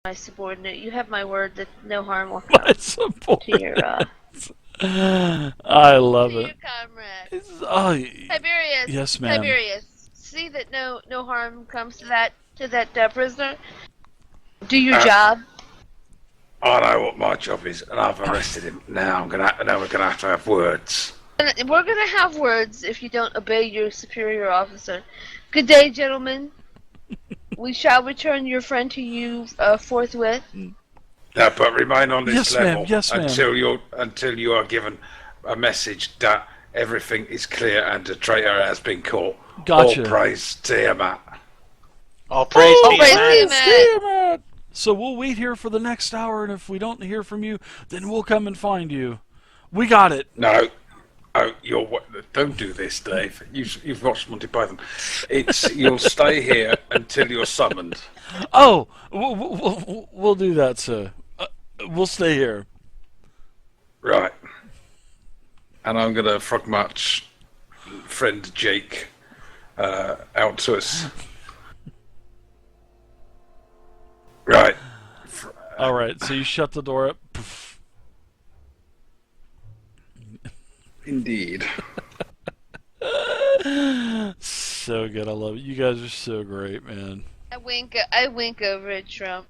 my subordinate. You have my word that no harm will My come to support. your I love it. comrade. Oh, Tiberius, yes, ma'am. Tiberius, see that no harm comes to that prisoner. Do your Uh, job. I know what my job is, and I've arrested him. Now we're gonna have to have words. We're gonna have words if you don't obey your superior officer. Good day, gentlemen. We shall return your friend to you forthwith. Now, but remain on this Yes, level ma'am. Yes, ma'am. until you are given a message that everything is clear and the traitor has been caught. Gotcha. All praise Tiamat. All praise All be praise Tiamat. Tiamat. So we'll wait here for the next hour, and if we don't hear from you, then we'll come and find you. We got it. No. Oh, don't do this, Dave. You've watched Monty Python. You'll stay here until you're summoned. Oh, we'll do that, sir. We'll stay here. Right. And I'm gonna frog march friend Jake out to us. Right. All right. So you shut the door up. Poof. Indeed. So good. I love it. You guys are so great, man. I wink over at Trump.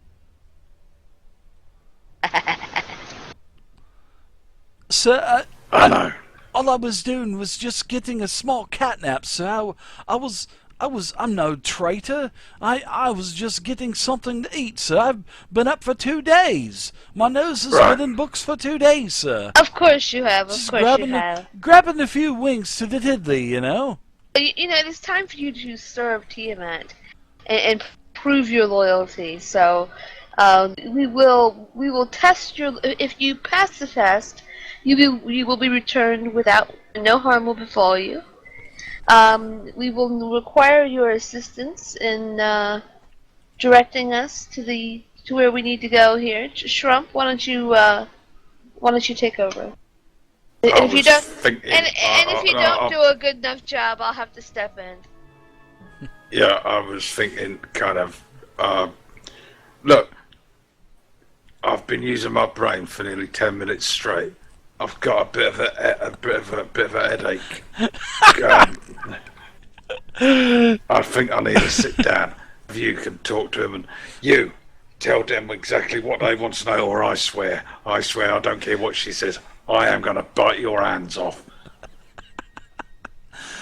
So I know. all I was doing was just getting a small catnap. So I'm no traitor. I was just getting something to eat. So I've been up for 2 days. My nose has Right. been in books for 2 days, sir. Of course you have. Of Just course you have. grabbing a few winks to the tiddly, you know. You know, it's time for you to serve Tiamat and prove your loyalty. So, we will test your. If you pass the test, you will be returned without no harm will befall you. We will require your assistance in directing us to where we need to go here. Shrump, why don't you take over? And if you don't, if you don't do a good enough job, I'll have to step in. Yeah, I was thinking kind of. Look, I've been using my brain for nearly 10 minutes straight. I've got a bit of a headache. I think I need to sit down. If you can talk to him and you tell them exactly what they want to know, or I swear, I don't care what she says. I am going to bite your hands off.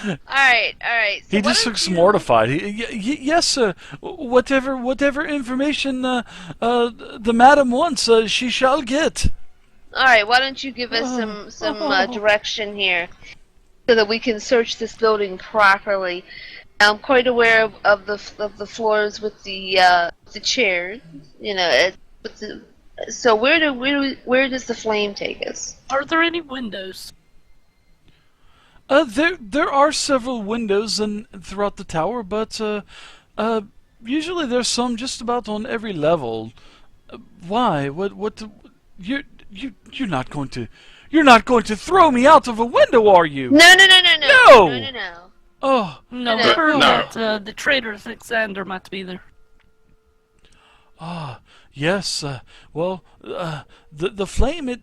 All right. So He just looks mortified. Yes, sir. Whatever information the madam wants, she shall get. All right. Why don't you give us some direction here, so that we can search this building properly? I'm quite aware of the floors with the chairs. You know, so where does the flame take us? Are there any windows? There are several windows throughout the tower, but usually there's some just about on every level. Why? You're not going to throw me out of a window, are you? No. No! Oh. No, No. we heard No. that the traitor Alexander might be there. Ah, yes. Well, the flame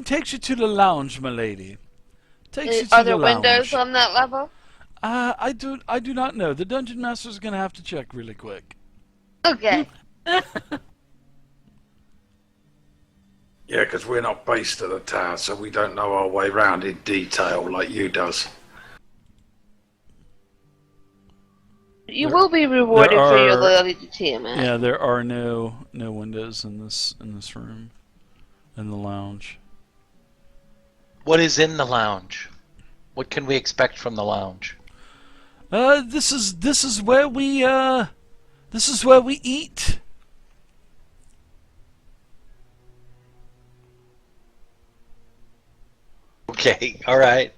takes you to the lounge, my lady. Takes you to Are the there lounge. windows on that level? I do not know. The dungeon master's gonna have to check really quick. Okay. Yeah, because we're not based at the tower, so we don't know our way round in detail like you does. You will be rewarded for your loyalty to Tiamat. Yeah, there are no windows in this room, in the lounge. What is in the lounge? What can we expect from the lounge? This is where we eat. Okay, all right.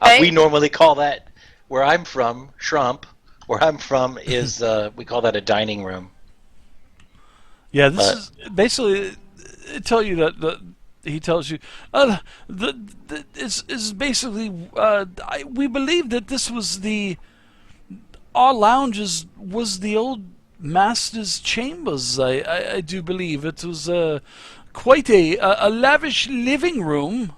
Right. We normally call that, where I'm from, Shrump. Where I'm from is we call that a dining room. Yeah, this is basically tell you that he tells you is basically we believe that this was our lounge was the old master's chambers, I do believe. It was quite a lavish living room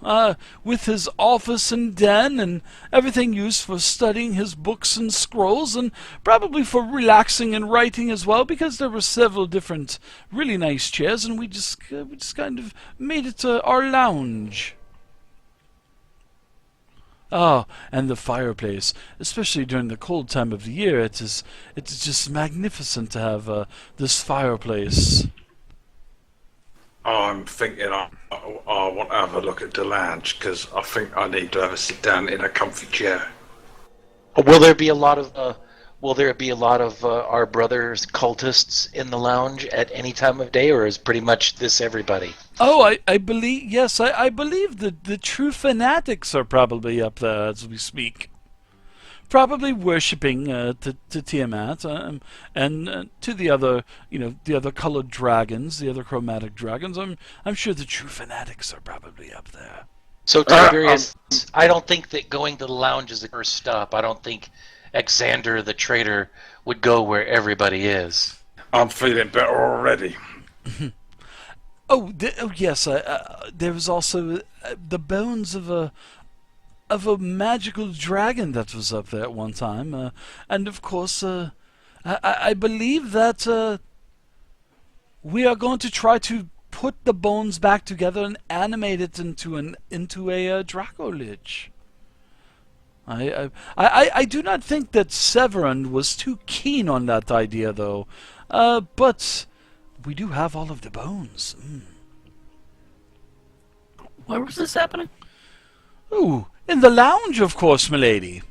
with his office and den and everything used for studying his books and scrolls, and probably for relaxing and writing as well, because there were several different really nice chairs, and we just kind of made it our lounge. Ah, and the fireplace, especially during the cold time of the year, it's just magnificent to have this fireplace. I'm thinking I want to have a look at the lounge, because I think I need to have a sit down in a comfy chair. Will there be a lot of our brothers cultists in the lounge at any time of day, or is pretty much this everybody? Oh, I believe, yes, I believe that the true fanatics are probably up there as we speak. Probably worshipping to Tiamat and to the other, the other colored dragons, the other chromatic dragons. I'm sure the true fanatics are probably up there. So Tiberius, I don't think that going to the lounge is the first stop. I don't think Xander the traitor would go where everybody is. I'm feeling better already. Oh yes, there was also the bones of a magical dragon that was up there at one time, and of course, I believe that we are going to try to put the bones back together and animate it into a Draco-Lich. I do not think that Severin was too keen on that idea, though. But we do have all of the bones. Where was this happening? Ooh, in the lounge, of course, milady.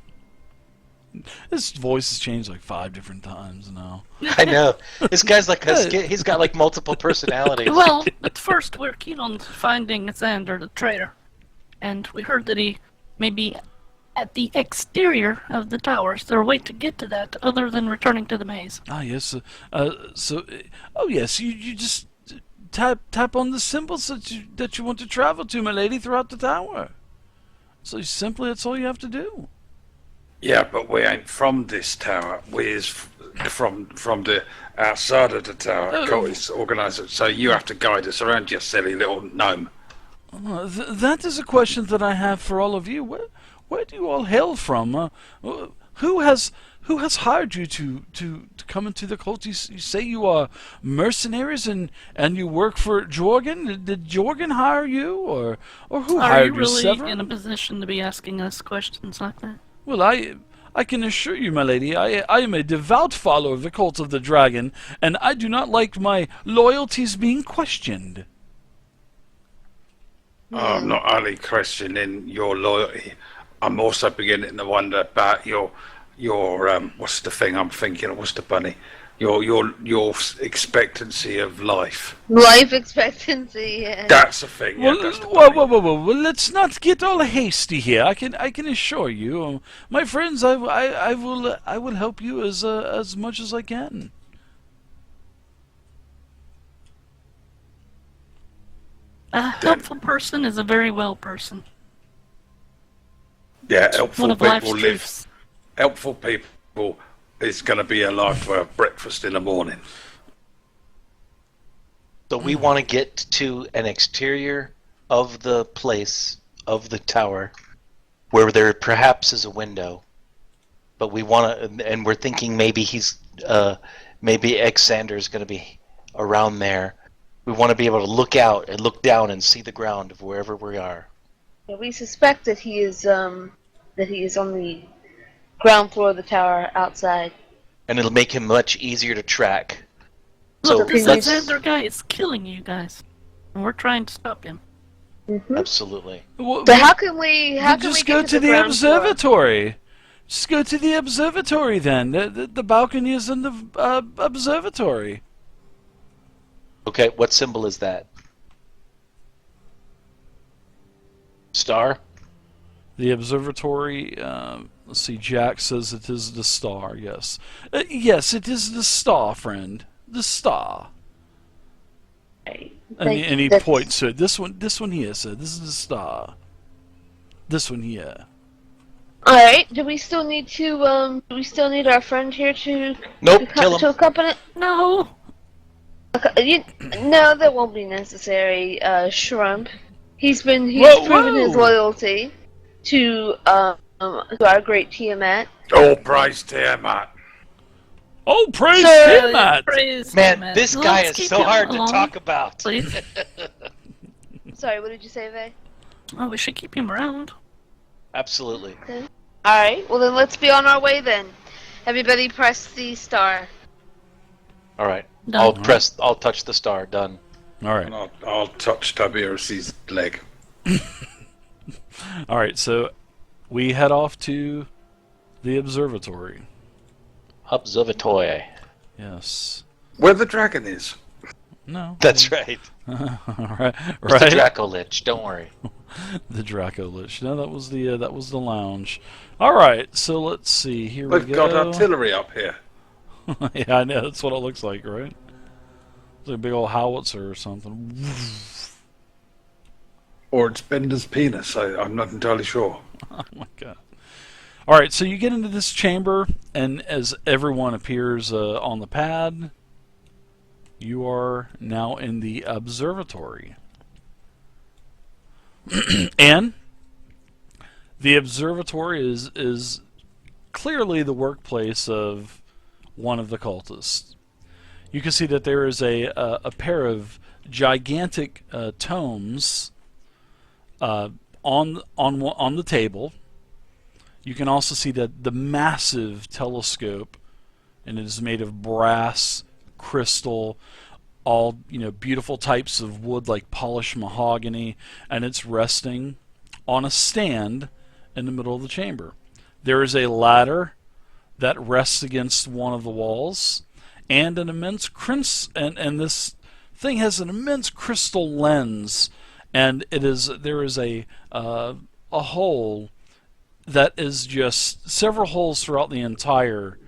His voice has changed like 5 different times now. I know. This guy's like he's got like multiple personalities. Well, at first we're keen on finding Xander the traitor, and we heard that he may be at the exterior of the tower. Is there a way to get to that other than returning to the maze? Ah, yes. Oh yes, you just tap on the symbols that you want to travel to, milady, throughout the tower. So simply, that's all you have to do. Yeah, but we ain't from this tower. We is from the outside of the tower. Cultists organise it, so you have to guide us around, you silly little gnome. That is a question that I have for all of you. Where do you all hail from? Who has hired you to come into the cult? You say you are mercenaries and you work for Jorgen? Did Jorgen hire you, or who hired you, Are you really Severin? in a position to be asking us questions like that? Well, I can assure you, my lady, I am a devout follower of the cult of the dragon, and I do not like my loyalties being questioned. I'm not only questioning your loyalty, I'm also beginning to wonder about your what's the thing I'm thinking of? What's the bunny? Your expectancy of life. Life expectancy. Yeah. That's a thing. Yeah, Well, that's the bunny. well, let's not get all hasty here. I can assure you, my friends, I will help you as much as I can. A helpful person is a very well person. Yeah, One helpful of life's people live. truths. Helpful people is going to be alive for breakfast in the morning. So we want to get to an exterior of the place, of the tower, where there perhaps is a window. But we want to, and we're thinking maybe maybe Xander is going to be around there. We want to be able to look out and look down and see the ground of wherever we are. Yeah, we suspect that he is on the ground floor of the tower outside. And it'll make him much easier to track. Look, this let's- Xander guy is killing you guys, and we're trying to stop him. Mm-hmm. Absolutely. Well, But how can we? How can just we get go to to the ground floor? observatory. Just go to the observatory then. The balcony is in the observatory. Okay, what symbol is that? Star? The observatory, let's see, Jack says it is the star, yes. Yes, it is the star, friend. The star. Right. And he That's- points to it. This one here, sir. This is the star. This one here. All right. Do we still need to? Do we still need our friend here to Nope, kill him. accompany? No. No, that won't be necessary. Shrimp. He's Whoa, proven his whoa! loyalty to our great Tiamat. All praise Tiamat. Oh, praise So- Tiamat! Praise Man, Tiamat. this Let's guy is keep so him hard to along, talk about. Please. Sorry, what did you say, Vay? Oh, we should keep him around. Absolutely. All right. Well, then let's be on our way then. Everybody, press the star. All right. Done. I'll touch the star. Done. All right. And I'll touch Tiberius's leg. All right, so we head off to the observatory. Observatory. Yes. Where the dragon is. No. That's right. right. It's the Draco Lich. Don't worry. The Draco Lich. No, that was the lounge. All right, so let's see. Here we They've go. got artillery up here. Yeah, I know. That's what it looks like, right? It's like a big old howitzer or something. Or it's Bender's penis. I'm not entirely sure. Oh my god. All right, so you get into this chamber, and as everyone appears on the pad, you are now in the observatory. And the observatory is clearly the workplace of one of the cultists. You can see that there is a pair of gigantic tomes on the table. You can also see that the massive telescope, and it is made of brass, crystal, all beautiful types of wood like polished mahogany, and it's resting on a stand in the middle of the chamber. There is a ladder that rests against one of the walls, and an immense and this thing has an immense crystal lens, and there is a hole that is just several holes throughout the entire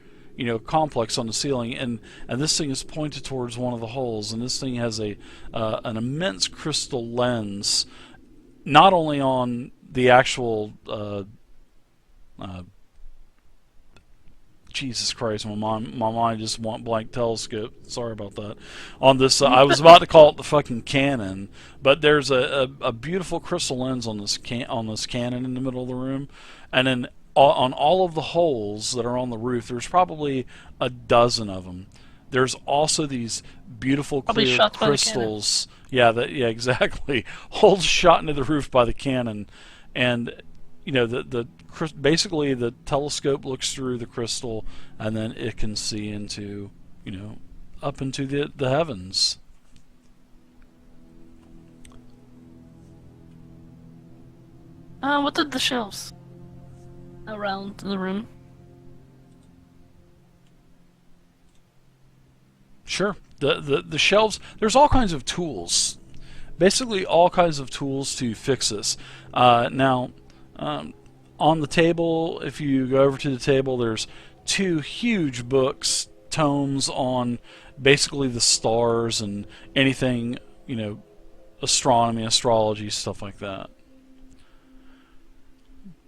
complex on the ceiling, and this thing is pointed towards one of the holes, and this thing has an immense crystal lens, not only on the actual Jesus Christ, my mind just went blank telescope. Sorry about that. On this, I was about to call it the fucking cannon, but there's a beautiful crystal lens on this cannon in the middle of the room, and then on all of the holes that are on the roof, there's probably a dozen of them. There's also these beautiful Probably clear shots by the crystals. Yeah, exactly. Holes shot into the roof by the cannon, and basically the telescope looks through the crystal, and then it can see into up into the heavens. What did the shelves around the room? Sure. The shelves, there's all kinds of tools. Basically all kinds of tools to fix this. Now, on the table, if you go over to the table, there's two huge books, tomes on basically the stars and anything, astronomy, astrology, stuff like that.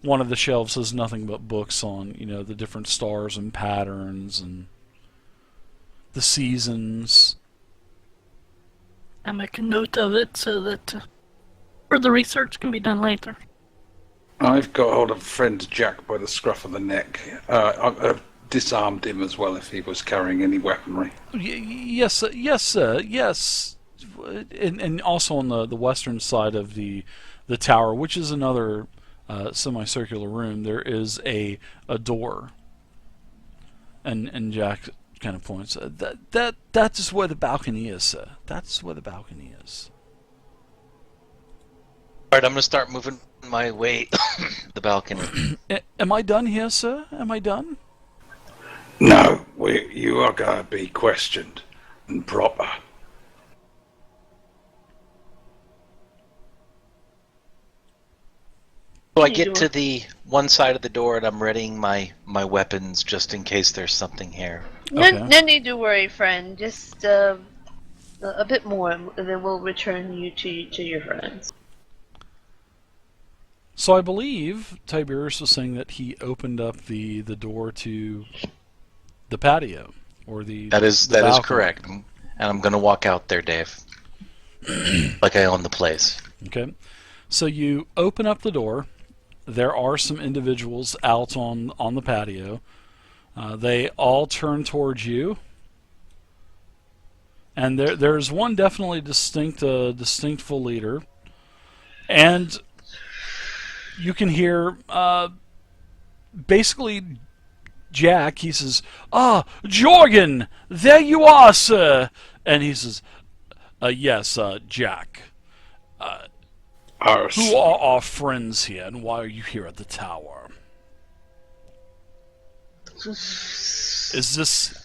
One of the shelves has nothing but books on, the different stars and patterns and the seasons. I make a note of it so that further research can be done later. I've got hold of friend Jack by the scruff of the neck. I've disarmed him as well if he was carrying any weaponry. Yes, sir. Yes. And also on the western side of the tower, which is another semicircular room, there is a door. And Jack kind of points. That is where the balcony is, sir. That's where the balcony is. Alright, I'm gonna start moving my way the balcony. Am I done here, sir? Am I done? No, you are going to be questioned and proper. So I get to the one side of the door and I'm readying my weapons just in case there's something here. No, Okay. no need to worry, friend. Just a bit more, and then we'll return you to your friends. So I believe Tiberius was saying that he opened up the door to the patio, or That is balcony. correct. And I'm going to walk out there, Dave. Like I own the place. Okay. So you open up the door. There are some individuals out on the patio. They all turn towards you. And there's one definitely distinctful leader. And you can hear basically Jack, he says, Jorgen, there you are, sir. And he says, yes, Jack. Who are our friends here, and why are you here at the tower? Is this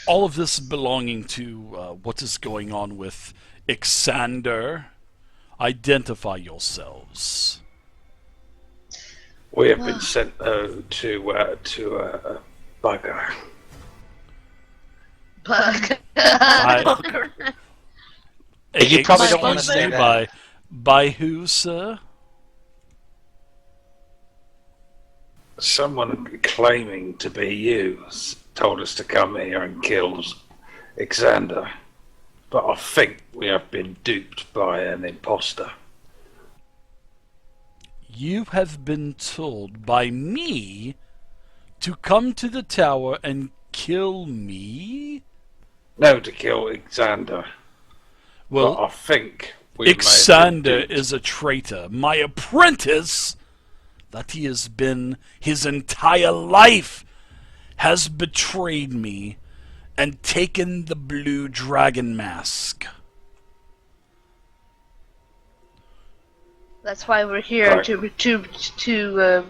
all of this belonging to what is going on with Xander? Identify yourselves. We have been sent to Bugger. You probably don't want to say that. By who, sir? Someone claiming to be you told us to come here and kill Xander. But I think we have been duped by an imposter. You have been told by me to come to the tower and kill me? No, to kill Xander. Well, but I think we Xander is a traitor. My apprentice, that he has been his entire life, has betrayed me and taken the blue dragon mask. That's why we're here, Right. to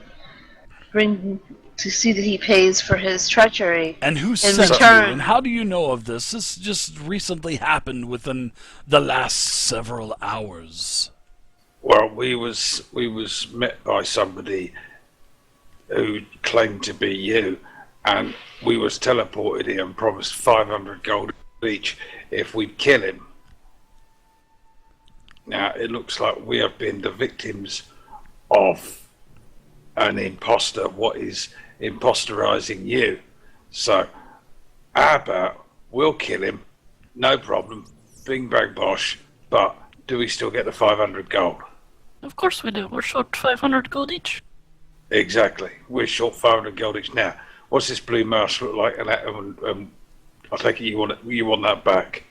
bring to see that he pays for his treachery. And who In sent you? return- And how do you know of this? This just recently happened within the last several hours. Well, we was met by somebody who claimed to be you, and we was teleported here and promised 500 gold each if we'd kill him. Now, it looks like we have been the victims of an imposter, what is imposterizing you. So, how about we'll kill him, no problem, bing bang bosh, but do we still get the 500 gold? Of course we do. We're short 500 gold each. Exactly. We're short 500 gold each now. What's this blue mask look like? And I take it you want that back.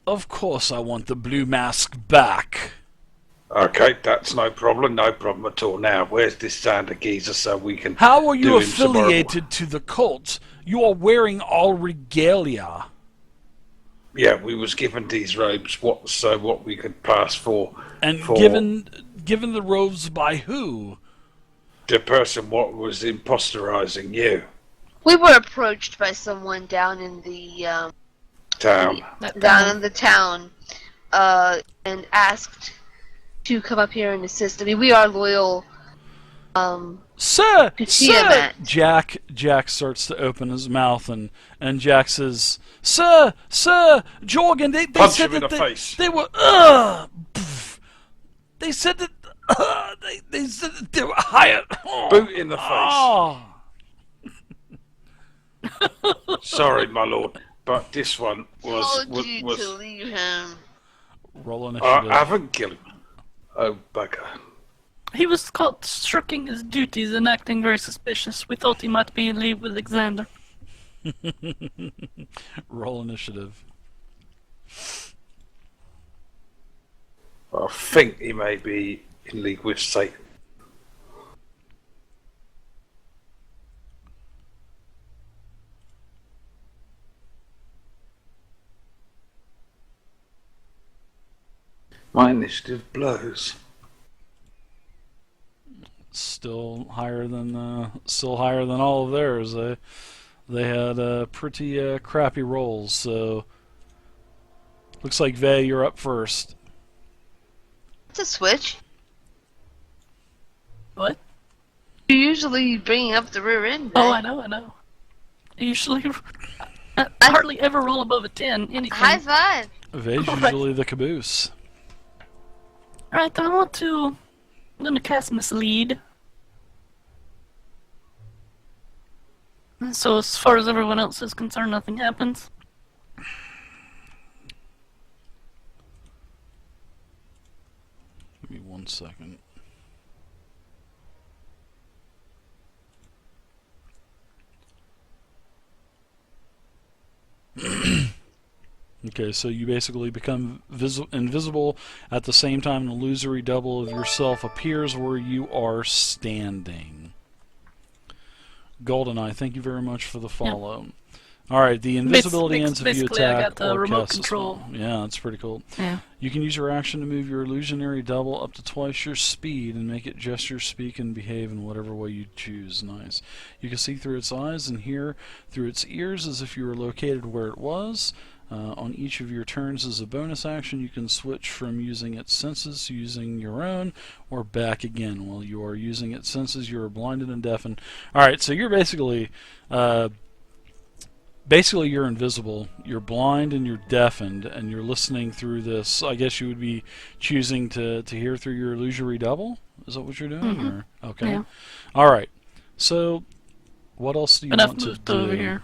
Of course I want the blue mask back. Okay, that's no problem at all. Now, where's this Xander geezer so we can How are you do him some more- affiliated to the cult? You are wearing all regalia. Yeah, we was given these robes so what we could pass for. And for given the robes by who? the person what was imposterizing you. We were approached by someone down in the Town. down in the town, and asked to come up here and assist. I mean, we are loyal. Sir, To sir! Tiamat. Jack starts to open his mouth, and Jack says, Sir, Jorgen, they Punch said him in that the face. they were, they said that, they said that they were hired. Boot in the face. Oh. Sorry, my lord, but this one was Told you to was leave him. Roll initiative. I haven't killed him. Oh, bugger. He was caught shirking his duties and acting very suspicious. We thought he might be in league with Xander. Roll initiative. I think he may be in league with Satan. My initiative blows. Still higher than all of theirs. They had pretty crappy rolls. So looks like Vey, you're up first. It's a switch. What? You usually bring up the rear end. Oh, right? I know. I usually I hardly ever roll above a 10, anything. High five. Vey's Alright. usually the caboose. Alright, I want to I'm gonna cast Mislead. So as far as everyone else is concerned, nothing happens. Give me 1 second. Okay, so you basically become invisible at the same time an illusory double of yourself appears where you are standing. GoldenEye, thank you very much for the follow. Yep. Alright, the invisibility ends if you attack I got the or remote cast control. a spell. Yeah, that's pretty cool. Yeah. You can use your action to move your illusionary double up to twice your speed and make it gesture, speak, and behave in whatever way you choose. Nice. You can see through its eyes and hear through its ears as if you were located where it was. On each of your turns as a bonus action, you can switch from using its senses to using your own, or back again. While you are using its senses, you are blinded and deafened. Alright, so you're basically you're invisible, you're blind and you're deafened, and you're listening through this. I guess you would be choosing to hear through your illusory double? Is that what you're doing? Mm-hmm. Or? Okay. Yeah. Alright, so what else do you want to do? Over here.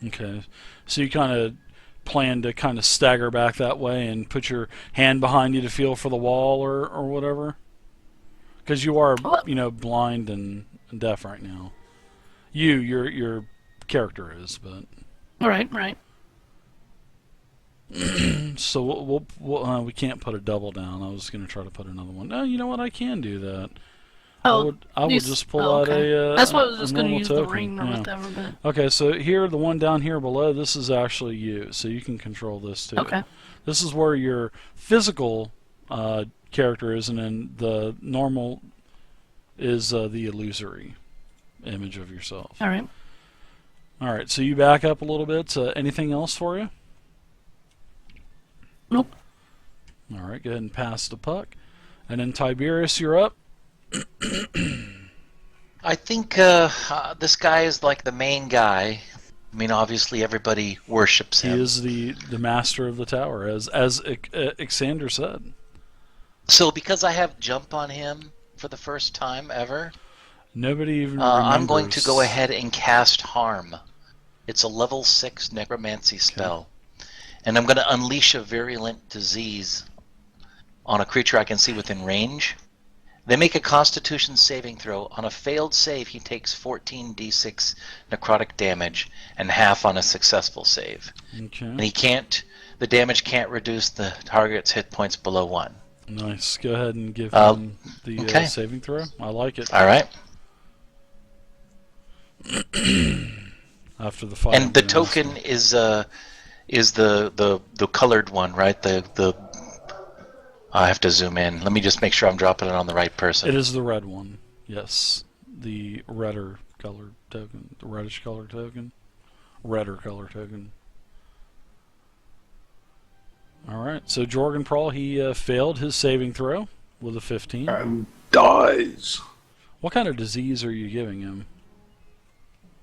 Okay, so you kind of plan to kind of stagger back that way and put your hand behind you to feel for the wall or whatever? Because you are, you know, blind and deaf right now. Your character is, but... Right. So we can't put a double down. I was going to try to put another one. No, you know what? I can do that. Oh, I would just pull out okay. a That's why I was just going to use token. the ring or whatever. But... Okay, so here, the one down here below, this is actually you, so you can control this too. Okay. This is where your physical character is, and then the normal is the illusory image of yourself. All right. All right, so you back up a little bit. Anything else for you? Nope. All right, go ahead and pass the puck. And then Tiberius, you're up. I think this guy is like the main guy. I mean, obviously everybody worships him. He is the master of the tower, as Xander said. So because I have jump on him for the first time ever, nobody even I'm going to go ahead and cast Harm. It's a level 6 necromancy spell. And I'm going to unleash a virulent disease on a creature I can see within range. They make a Constitution saving throw. On a failed save, he takes 14d6 necrotic damage and half on a successful save. Okay. And the damage can't reduce the target's hit points below 1. Nice. Go ahead and give him the saving throw. I like it. All right. After the fight. And the token is the colored one, right? The I have to zoom in. Let me just make sure I'm dropping it on the right person. It is the red one. Yes. The redder colored token. The reddish colored token. Redder color token. Alright, so Jorgen Prawl, he failed his saving throw with a 15. And dies. What kind of disease are you giving him?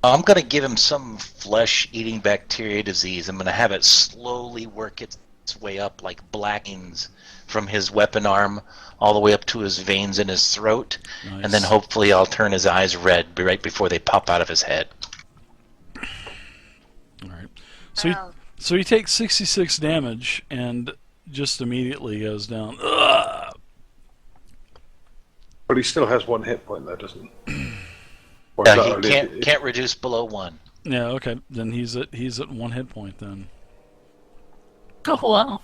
I'm going to give him some flesh-eating bacteria disease. I'm going to have it slowly work its way up like blackings from his weapon arm all the way up to his veins in his throat. Nice. And then hopefully I'll turn his eyes red right before they pop out of his head. Alright. So he takes 66 damage and just immediately goes down. Ugh! But he still has 1 hit point though, doesn't he? Yeah, he can't reduce below 1. Yeah, okay. Then he's at 1 hit point then. Oh wow.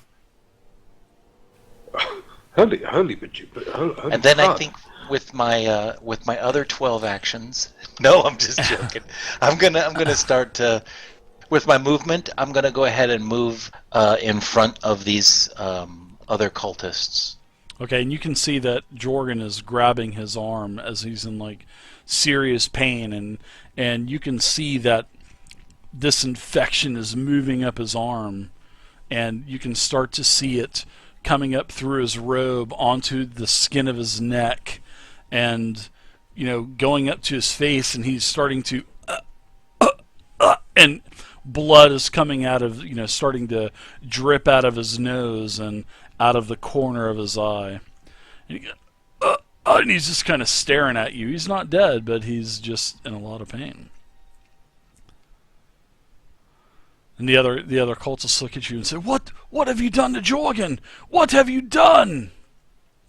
Holy and then I think with my other 12 actions. No, I'm just joking. I'm gonna start with my movement. I'm gonna go ahead and move in front of these other cultists. Okay, and you can see that Jorgen is grabbing his arm as he's in like serious pain, and you can see that this infection is moving up his arm, and you can start to see it coming up through his robe onto the skin of his neck, and going up to his face, and he's starting to and blood is coming out of starting to drip out of his nose and out of the corner of his eye. And And he's just kind of staring at you. He's not dead, but he's just in a lot of pain. And the other cultists look at you and say, What have you done to Jorgen? What have you done?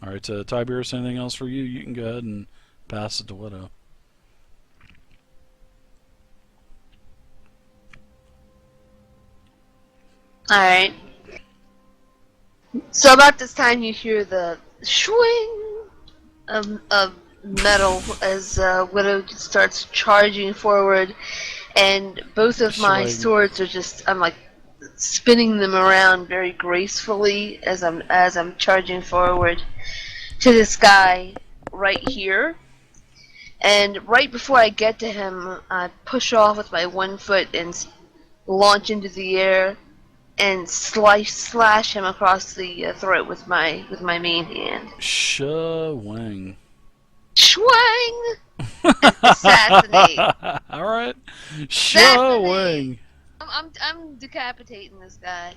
Alright, Tiberius, anything else for you? You can go ahead and pass it to Widow. Alright. So about this time you hear the swing of metal as Widow starts charging forward, and both of my Swing. swords are just, I'm like spinning them around very gracefully as I'm charging forward to this guy right here. And right before I get to him, I push off with my one foot and launch into the air and slash him across the throat with my main hand. Shwang. Swing! Assassinate. Alright. Assassinate. Shwang. I'm decapitating this guy.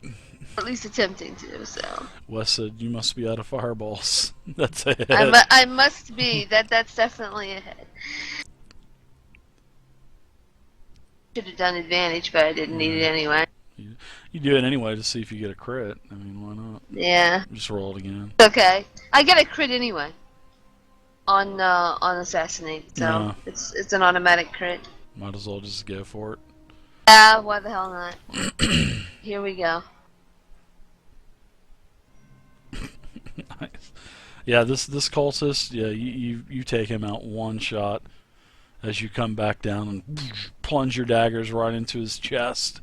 Or at least attempting to, so. Wes said, you must be out of fireballs. That's a hit. I must be. That's definitely a hit. Should have done advantage, but I didn't need it anyway. You do it anyway to see if you get a crit. I mean, why not? Yeah. Just roll it again. Okay. I get a crit anyway. On assassinate, so Yeah. it's an automatic crit. Might as well just go for it. Yeah, why the hell not? Here we go. Nice. Yeah, this cultist, yeah, you take him out one shot as you come back down and plunge your daggers right into his chest.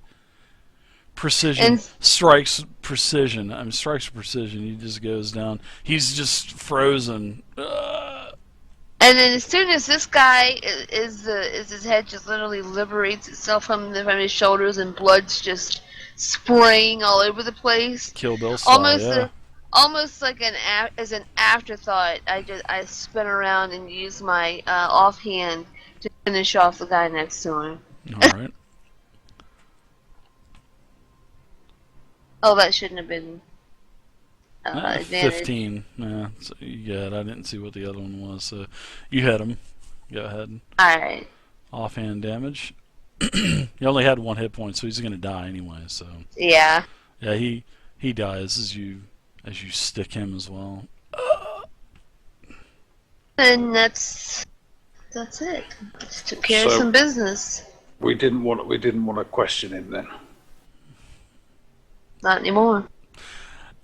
Precision And strikes precision. I mean, strikes precision. He just goes down. He's just frozen. And then as soon as this guy is his head just literally liberates itself from his shoulders and blood's just spraying all over the place. Kill Bill style, yeah. Almost like as an afterthought, I spin around and use my offhand to finish off the guy next to him. All right. Oh, that shouldn't have been advantage. 15. Yeah, so you got it. I didn't see what the other one was, so you hit him. Go ahead. Alright. Offhand damage. He only had 1 hit point, so he's gonna die anyway. So Yeah. yeah, he dies as you stick him as well. And that's it. Just took care of So- some business. We didn't want to question him then. Not anymore.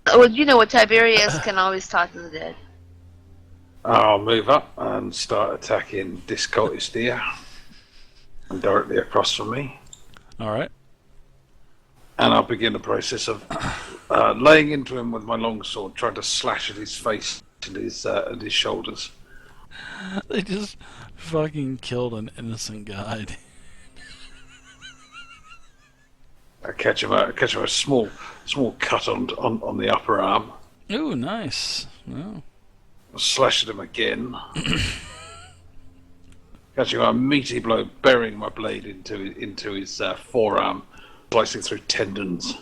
Well, you know what, Tiberius can always talk to the dead. I'll move up and start attacking this cultist here. And directly across from me. All right. And I'll begin the process of laying into him with my longsword, trying to slash at his face and his shoulders. They just fucking killed an innocent guy. I catch him a small cut on the upper arm. Ooh, nice. No. Slash at him again. Catching a meaty blow, burying my blade into his forearm, slicing through tendons.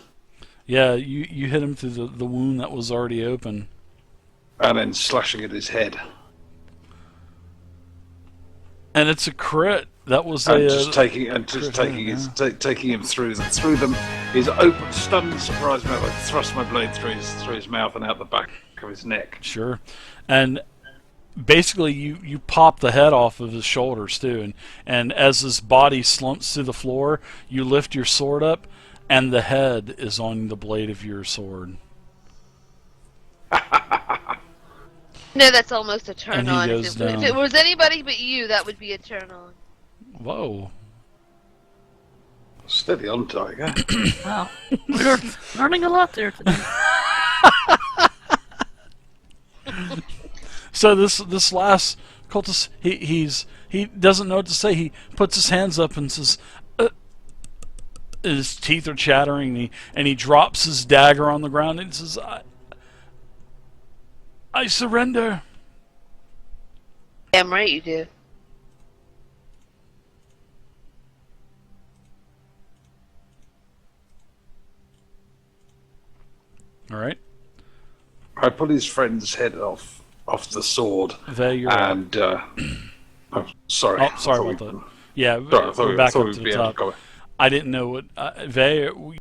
Yeah, you hit him through the wound that was already open. And then slashing at his head. And it's a crit. That was Taking him through them. His open, stunned, surprised mouth. I thrust my blade through his mouth and out the back of his neck. Sure. And basically you pop the head off of his shoulders too, and as his body slumps to the floor, you lift your sword up and the head is on the blade of your sword. No, that's almost a turn And he on. goes If down. it was anybody but you, that would be a turn on. Whoa. Steady on, Tiger. Wow. We're learning a lot there today. So this last cultist, he doesn't know what to say. He puts his hands up and says, his teeth are chattering, and he drops his dagger on the ground and says, I surrender. Damn right you do. All right. I pull his friend's head off the sword, There you're and oh, sorry. Oh, sorry about that. Yeah, Sorry, we're back I thought up we'd to be the able top. to go. I didn't know what.